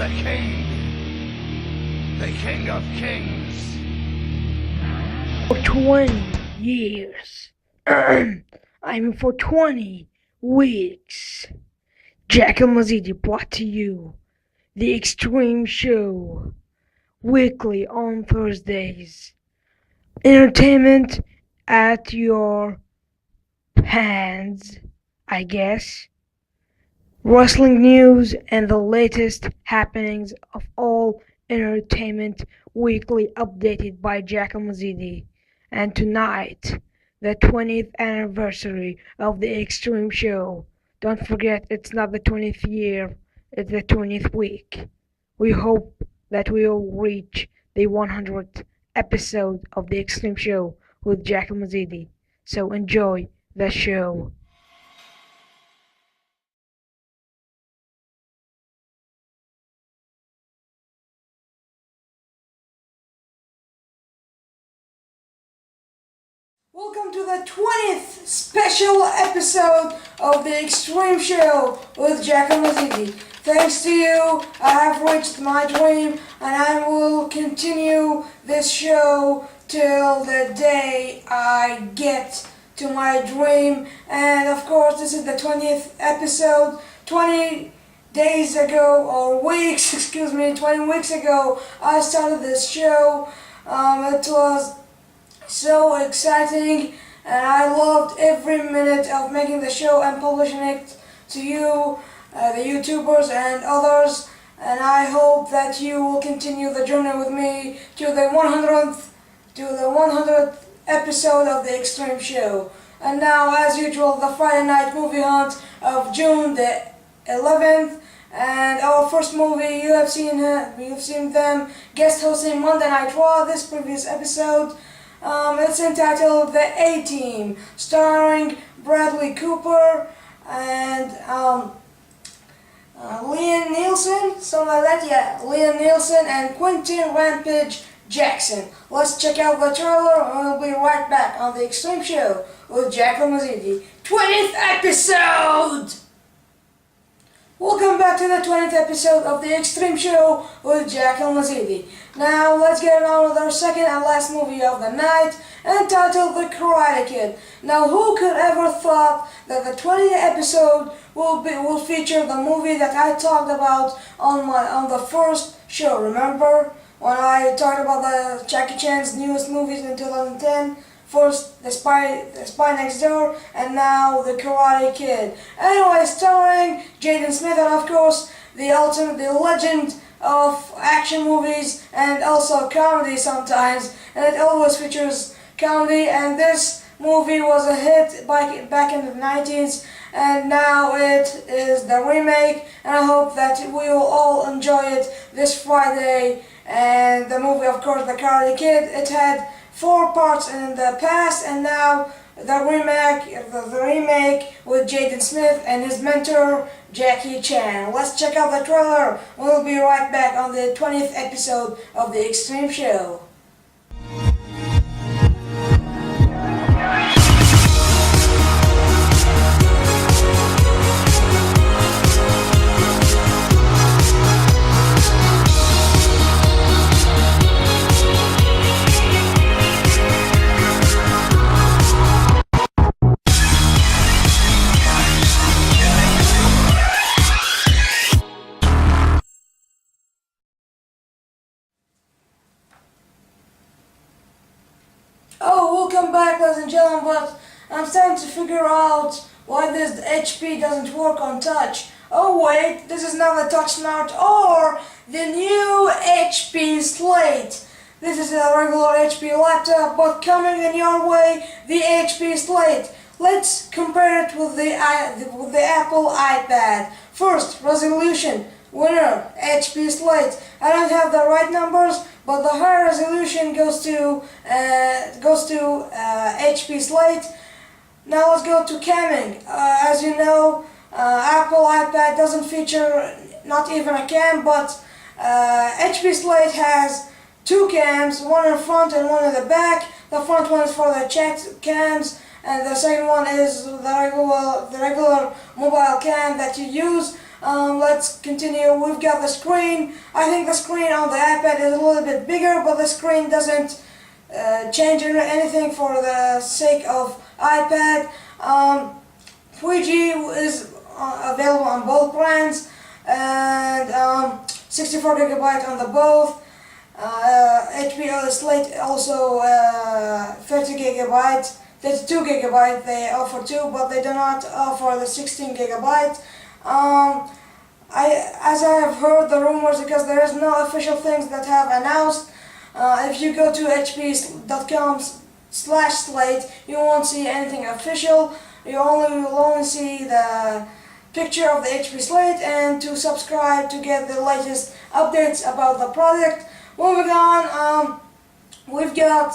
the king of kings. For 20 years. For 20 weeks. AL-Mazeedi brought to you the Extreme Show, weekly on Thursdays. Entertainment at your hands, I guess. Wrestling news and the latest happenings of all entertainment weekly updated by AL-Mazeedi. And tonight, the 20th anniversary of the Extreme Show. Don't forget, it's not the 20th year, it's the 20th week. We hope that we'll reach the 100th episode of the Extreme Show with AL-Mazeedi. So enjoy the show. Welcome to the 20th special episode of the Extreme Show with AL-Mazeedi. Thanks to you, I have reached my dream and I will continue this show till the day I get to my dream. And of course, this is the 20th episode. 20 days ago, or weeks, 20 weeks ago, I started this show. It was so exciting and I loved every minute of making the show and publishing it to you, the YouTubers and others, and I hope that you will continue the journey with me to the 100th episode of the Extreme Show. And now, as usual, the Friday night movie hunt of June the 11th, and our first movie you've seen them guest hosting Monday Night Raw. This previous episode. It's entitled The A-Team, starring Bradley Cooper and Liam Neeson, something like that, yeah, Liam Neeson and Quentin Rampage Jackson. Let's check out the trailer and we'll be right back on the Extreme Show with AL-Mazeedi. 20th episode! Welcome back to the 20th episode of the Extreme Show with AL-Mazeedi. Now let's get on with our second and last movie of the night, entitled The Karate Kid. Now who could ever thought that the 20th episode will feature the movie that I talked about on the first show? Remember when I talked about the Jackie Chan's newest movies in 2010? First, the Spy Next Door, and now The Karate Kid. Anyway, starring Jaden Smith, and of course, the legend of action movies and also comedy sometimes, and it always features comedy. And this movie was a hit back in the 90s, and now it is the remake. And I hope that we will all enjoy it this Friday. And the movie, of course, The Karate Kid, it had 4 parts in the past, and now the remake with Jaden Smith and his mentor Jackie Chan. Let's check out the trailer. We'll be right back on the 20th episode of the Extreme Show. Oh, welcome back, ladies and gentlemen, but I'm starting to figure out why this HP doesn't work on touch. Oh wait, this is not a touch smart or the new HP Slate. This is a regular HP laptop, but coming in your way, the HP Slate. Let's compare it with the Apple iPad. First, resolution. Winner, HP Slate. I don't have the right numbers, but the high resolution goes to HP Slate. Now let's go to camming. As you know, Apple iPad doesn't feature not even a cam, but HP Slate has 2 cams, one in front and one in the back. The front one is for the chat cams, and the second one is the regular mobile cam that you use. Let's continue. We've got the screen. I think the screen on the iPad is a little bit bigger, but the screen doesn't change anything for the sake of iPad. 3G is available on both brands, and 64 gigabyte on the both. HBO Slate also 30 gigabyte, 32 gigabyte. They offer too, but they do not offer the 16 gigabyte. As I have heard the rumors, because there is no official things that have announced. If you go to hp.com/slate, you won't see anything official. You will only see the picture of the HP Slate, and to subscribe to get the latest updates about the product. Moving on, we've got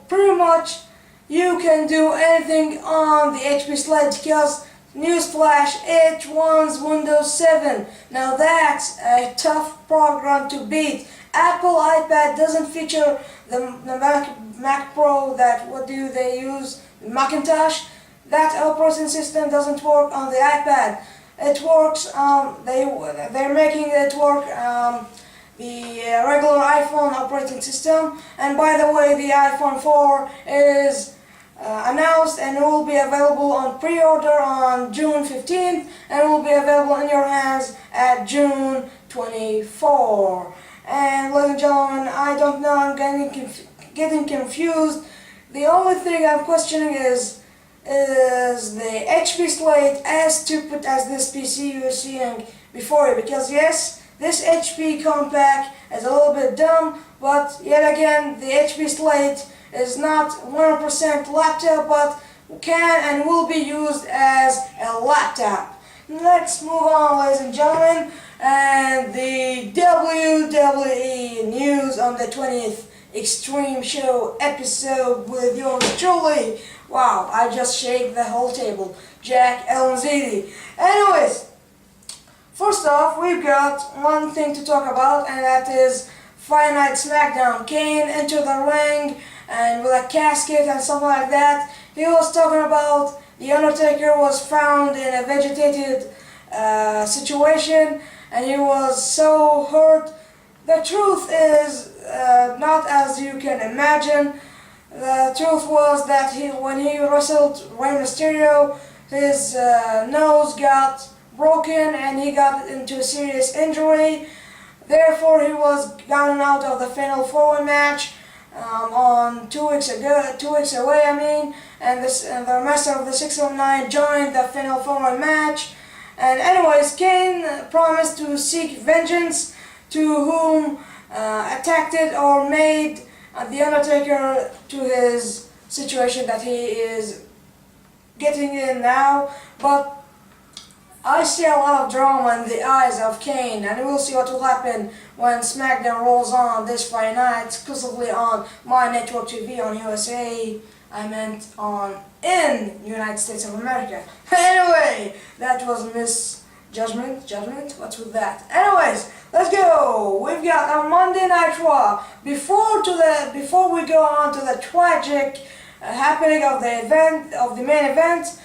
pretty much you can do anything on the HP Slate, because newsflash, it runs Windows 7. Now that's a tough program to beat. Apple iPad doesn't feature the Mac Pro. What do they use? Macintosh. That operating system doesn't work on the iPad. It works. They're making it work. The regular iPhone operating system. And by the way, the iPhone 4 is announced and will be available on pre-order on June 15th, and will be available in your hands at June 24. And ladies and gentlemen, I don't know, I'm getting confused. The only thing I'm questioning is the HP Slate as stupid as this PC you're seeing before you, because yes, this HP compact is a little bit dumb, but yet again, the HP Slate is not 100% laptop, but can and will be used as a laptop. Let's move on, ladies and gentlemen, and the WWE news on the 20th Extreme Show episode with yours truly. Wow, I just shake the whole table. Jack AL-Mazeedi. Anyways, first off, we've got one thing to talk about, and that is Friday Night SmackDown. Kane entered the ring and with a casket and something like that. He was talking about The Undertaker was found in a vegetated situation, and he was so hurt. The truth is not as you can imagine. The truth was that when he wrestled Rey Mysterio, his nose got broken and he got into a serious injury. Therefore, he was gotten out of the Fatal 4-Way match on 2 weeks away. And the Master of the 619 joined the Fatal 4-Way match. And anyways, Kane promised to seek vengeance to whom attacked it or made The Undertaker to his situation that he is getting in now. But I see a lot of drama in the eyes of Kane, and we'll see what will happen when SmackDown rolls on this Friday night, exclusively on My Network TV on USA. I meant in United States of America. Anyway, that was misjudgment. What's with that? Anyways, let's go. We've got a Monday Night Raw. Before we go on to the tragic happening of the main event,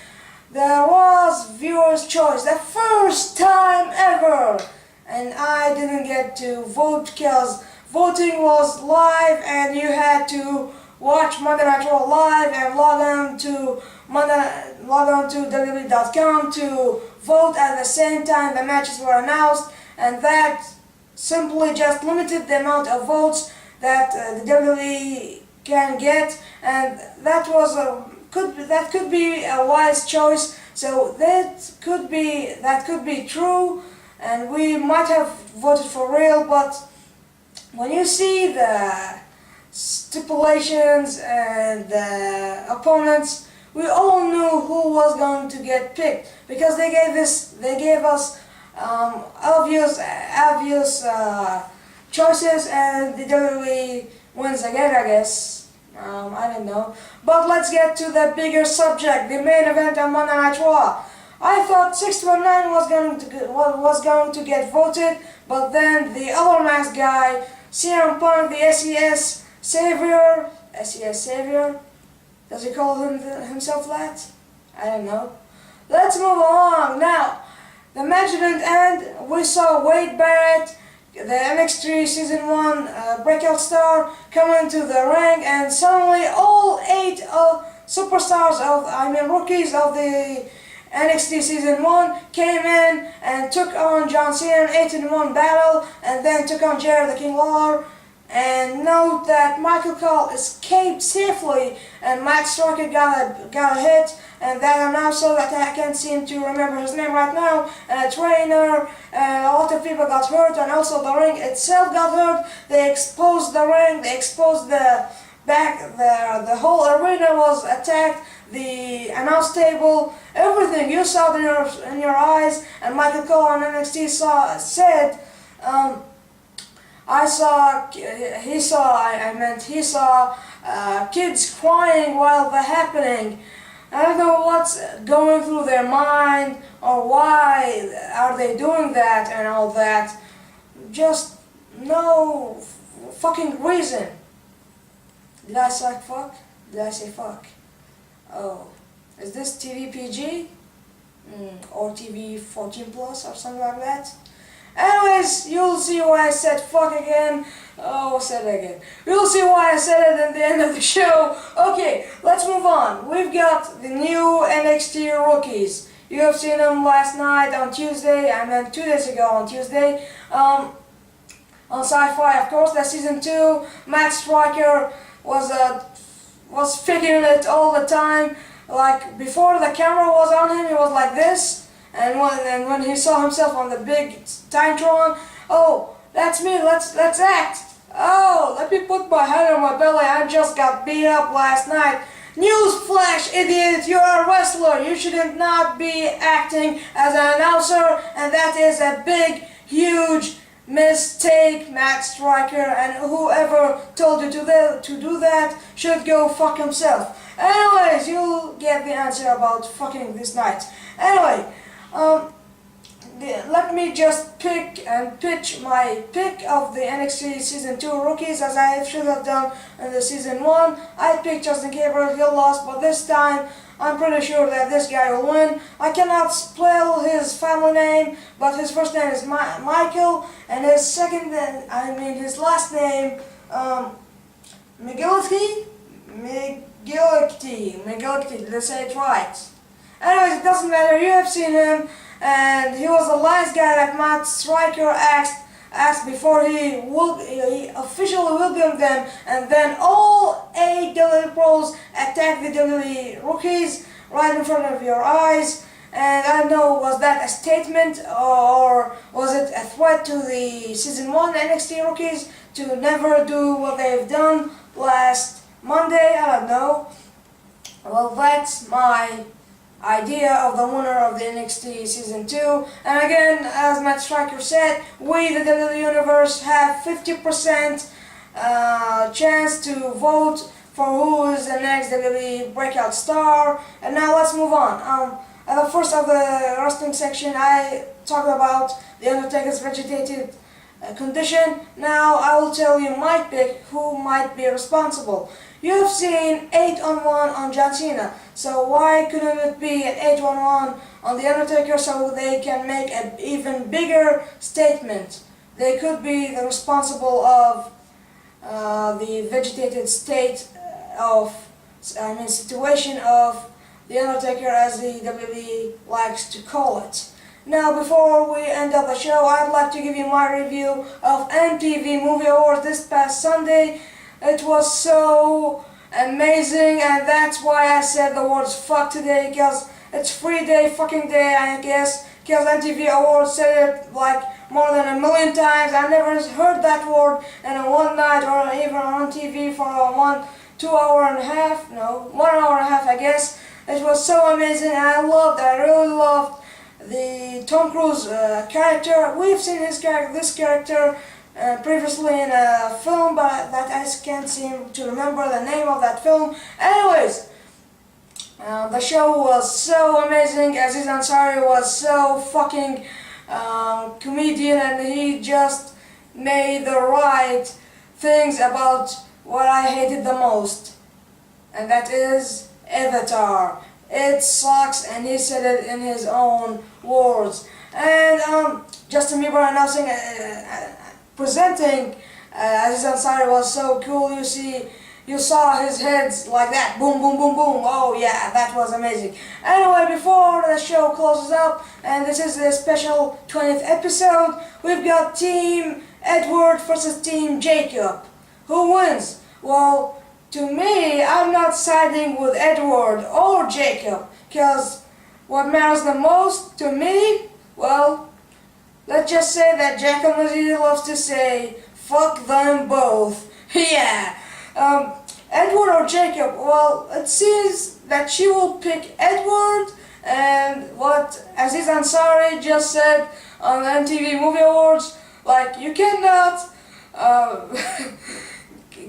there was viewer's choice, the first time ever, and I didn't get to vote because voting was live, and you had to watch Monday Night Raw live and log on to WWE.com to vote at the same time the matches were announced, and that simply just limited the amount of votes that the WWE can get, and that could be a wise choice. So that could be true, and we might have voted for real. But when you see the stipulations and the opponents, we all knew who was going to get picked, because they gave us obvious choices, and the WWE wins again, I guess. I don't know. But let's get to the bigger subject, the main event on Monday Night Raw. I thought 619 was going to get voted, but then the other masked guy, CM Punk, the SES Savior, does he call himself that? I don't know. let's move along now. The match didn't end. We saw Wade Barrett, the NXT Season 1 breakout star, come into the ring, and suddenly all 8 superstars rookies of the NXT Season 1 came in and took on John Cena in an 8-in-1 battle, and then took on Jerry the King Lawler. And note that Michael Cole escaped safely, and Matt Striker got a hit, and that announcer that I can't seem to remember his name right now, and a trainer, and a lot of people got hurt, and also the ring itself got hurt. They exposed the ring, they exposed the whole arena was attacked, the announce table, everything you saw in your eyes. And Michael Cole on NXT said, he saw kids crying while they're happening. I don't know what's going through their mind, or why are they doing that and all that. Just no fucking reason. Did I say fuck? Did I say fuck? Oh, is this TV PG? Or TV 14 plus or something like that? Anyways, you'll see why I said fuck again. Oh, said it again. You'll see why I said it at the end of the show. Okay, let's move on. We've got the new NXT rookies. You have seen them last night on Tuesday, I meant 2 days ago on Tuesday. On Sci-Fi, of course, that's Season 2. Matt Striker was figuring it all the time. Like, before the camera was on him, he was like this. And when he saw himself on the big Titantron, oh, that's me, let's act. Oh, let me put my head on my belly, I just got beat up last night. Newsflash, idiot, you're a wrestler. You should not be acting as an announcer, and that is a big, huge mistake, Matt Striker, and whoever told you to do that should go fuck himself. Anyways, you'll get the answer about fucking this night. Anyway, let me just pick and pitch my pick of the NXT Season 2 rookies, as I should have done in the Season 1. I picked Justin Gabriel, he lost, but this time I'm pretty sure that this guy will win. I cannot spell his family name, but his first name is Michael, and his his last name, McGillity, did I say it right? Anyways, it doesn't matter, you have seen him, and he was the last guy that Matt Striker asked before he officially welcomed them, and then all 8 WWE pros attacked the WWE rookies right in front of your eyes. And I don't know, was that a statement, or was it a threat to the Season 1 NXT rookies to never do what they've done last Monday? I don't know. Well, that's my idea of the winner of the NXT Season 2. And again, as Matt Striker said, we, the WWE Universe, have 50% chance to vote for who is the next WWE breakout star. And now let's move on. At the first of the wrestling section, I talked about The Undertaker's vegetative condition. Now I will tell you my pick who might be responsible. You have seen 8-on-1 on John Cena, so why couldn't it be an 8-on-1 on The Undertaker, so they can make an even bigger statement? They could be the responsible of the vegetated state situation of The Undertaker, as the WWE likes to call it. Now, before we end up the show, I'd like to give you my review of MTV Movie Awards this past Sunday. It was so amazing, and that's why I said the words fuck today, because it's free day, fucking day, I guess, because MTV Awards said it like more than 1,000,000 times. I never heard that word in a one night or even on TV for a 1 hour and a half, no, 1 hour and a half, I guess. It was so amazing, and I really loved the Tom Cruise character. We've seen this character previously in a film, but that I can't seem to remember the name of that film. Anyways, the show was so amazing. Aziz Ansari was so fucking comedian, and he just made the right things about what I hated the most, and that is Avatar. it sucks, and he said it in his own words. And Justin Bieber announcing, presenting Aziz Ansari was so cool. You saw his heads like that, boom, boom, boom, boom. Oh yeah, that was amazing. Anyway, before the show closes up, and this is the special 20th episode, we've got Team Edward versus Team Jacob. Who wins? Well, to me, I'm not siding with Edward or Jacob, because what matters the most to me, well, let's just say that AL-Mazeedi loves to say, fuck them both. Yeah. Edward or Jacob? Well, it seems that she will pick Edward, and what Aziz Ansari just said on the MTV Movie Awards, like, you cannot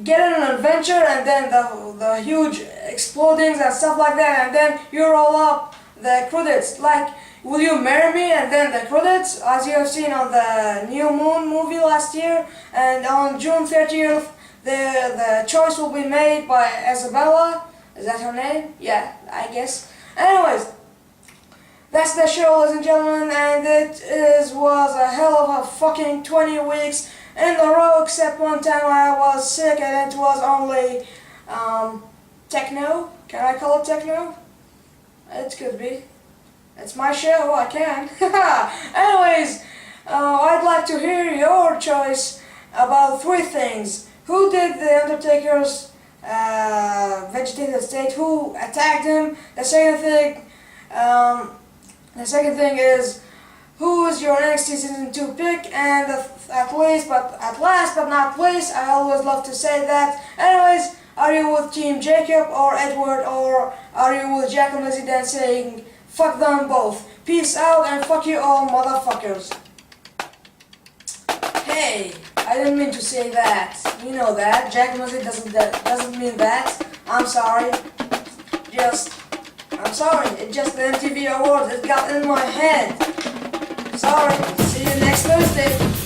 get in an adventure and then the huge explodings and stuff like that, and then you roll up the credits. Like, will you marry me? And then the credits, as you have seen on the New Moon movie last year, and on June 30th, the choice will be made by Isabella. Is that her name? Yeah, I guess. Anyways, that's the show, ladies and gentlemen, and it was a hell of a fucking 20 weeks in a row, except one time I was sick and it was only techno. Can I call it techno? It could be. It's my show, I can. Anyways, I'd like to hear your choice about 3 things. Who did the Undertaker's vegetative state? Who attacked him? The second thing is, who is your NXT Season 2 pick? And at last but not least, I always love to say that. Anyways, are you with Team Jacob or Edward, or are you with AL-Mazeedi and saying, fuck them both? Peace out and fuck you all, motherfuckers. Hey, I didn't mean to say that. You know that. AL-Mazeedi doesn't mean that. I'm sorry. I'm sorry. It's just the MTV Awards. It got in my head. Sorry. See you next Thursday.